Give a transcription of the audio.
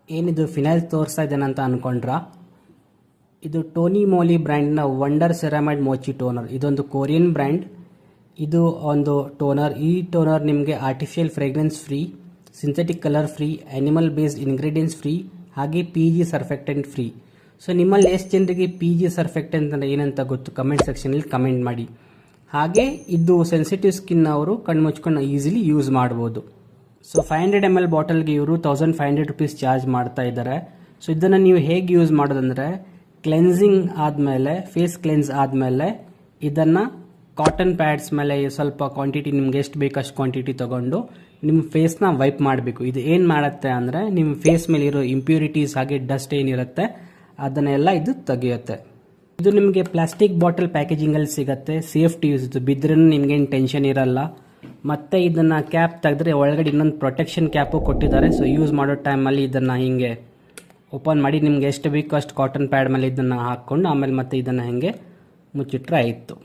ಏನಿದು ಫಿನೈಲ್ ತೋರಿಸ್ತಾ ಇದ್ದೇನೆ ಅಂತ ಅಂದ್ಕೊಂಡ್ರಾ? ಇದು ಟೋನಿ ಮೋಲಿ ಬ್ರ್ಯಾಂಡ್ನ ವಂಡರ್ ಸೆರಾಮೈಡ್ ಮೋಚಿ ಟೋನರ್. ಇದೊಂದು ಕೊರಿಯನ್ ಬ್ರ್ಯಾಂಡ್. ಇದು ಒಂದು ಟೋನರ್. ಈ ಟೋನರ್ ನಿಮಗೆ artificial fragrance free, synthetic colour free, animal based ingredients free, ಹಾಗೆ PG ಸರ್ಫೆಕ್ಟೆಂಟ್ ಫ್ರೀ. ಸೊ ನಿಮ್ಮಲ್ಲಿ ಎಷ್ಟು ಜನರಿಗೆ PG ಸರ್ಫೆಕ್ಟೆಂಟ್ ಅಂದರೆ ಏನಂತ ಗೊತ್ತು ಕಮೆಂಟ್ ಸೆಕ್ಷನಲ್ಲಿ ಕಮೆಂಟ್ ಮಾಡಿ. ಹಾಗೆ ಇದು ಸೆನ್ಸಿಟಿವ್ ಸ್ಕಿನ್ ಅವರು ಕಣ್ಣು ಮುಚ್ಕೊಂಡು ಈಸಿಲಿ ಯೂಸ್ ಮಾಡ್ಬೋದು. ಸೊ 500 ml ಬಾಟಲ್ಗೆ ಇವರು 1500 rupees ಚಾರ್ಜ್ ಮಾಡ್ತಾ ಇದ್ದಾರೆ. ಸೊ ಇದನ್ನು ನೀವು ಹೇಗೆ ಯೂಸ್ ಮಾಡೋದಂದರೆ, ಕ್ಲೆನ್ಸಿಂಗ್ ಆದಮೇಲೆ, ಫೇಸ್ ಕ್ಲೆನ್ಸ್ ಆದಮೇಲೆ ಇದನ್ನು ಕಾಟನ್ ಪ್ಯಾಡ್ಸ್ ಮೇಲೆ ಸ್ವಲ್ಪ ಕ್ವಾಂಟಿಟಿ ನಿಮ್ಗೆ ಎಷ್ಟು ಬೇಕು ಅಷ್ಟು ಕ್ವಾಂಟಿಟಿ ತೊಗೊಂಡು ನಿಮ್ಮ ಫೇಸ್ನ ವೈಪ್ ಮಾಡಬೇಕು. ಇದು ಏನು ಮಾಡುತ್ತೆ ಅಂದರೆ ನಿಮ್ಮ ಫೇಸ್ ಮೇಲೆ ಇರೋ ಇಂಪ್ಯೂರಿಟೀಸ್ ಹಾಗೆ ಡಸ್ಟ್ ಏನಿರುತ್ತೆ ಅದನ್ನೆಲ್ಲ ಇದು ತೆಗೆಯುತ್ತೆ. ಇದು ನಿಮಗೆ ಪ್ಲಾಸ್ಟಿಕ್ ಬಾಟಲ್ ಪ್ಯಾಕೇಜಿಂಗಲ್ಲಿ ಸಿಗುತ್ತೆ. ಸೇಫ್ಟಿ ಯೂಸ್, ಇದು ಬಿದ್ರೂ ನಿಮ್ಗೇನು ಟೆನ್ಷನ್ ಇರಲ್ಲ. ಮತ್ತು ಇದನ್ನು ಕ್ಯಾಪ್ ತೆಗೆದ್ರೆ ಒಳಗಡೆ ಇನ್ನೊಂದು ಪ್ರೊಟೆಕ್ಷನ್ ಕ್ಯಾಪು ಕೊಟ್ಟಿದ್ದಾರೆ. ಸೊ ಯೂಸ್ ಮಾಡೋ ಟೈಮಲ್ಲಿ ಇದನ್ನು ಹೀಗೆ ಓಪನ್ ಮಾಡಿ ನಿಮ್ಗೆ ಎಷ್ಟು ಬೇಕೋ ಅಷ್ಟು ಕಾಟನ್ ಪ್ಯಾಡ್ ಮೇಲೆ ಇದನ್ನು ಹಾಕ್ಕೊಂಡು ಆಮೇಲೆ ಮತ್ತೆ ಇದನ್ನು ಹೀಗೆ ಮುಚ್ಚಿಟ್ರೆ ಆಯಿತು.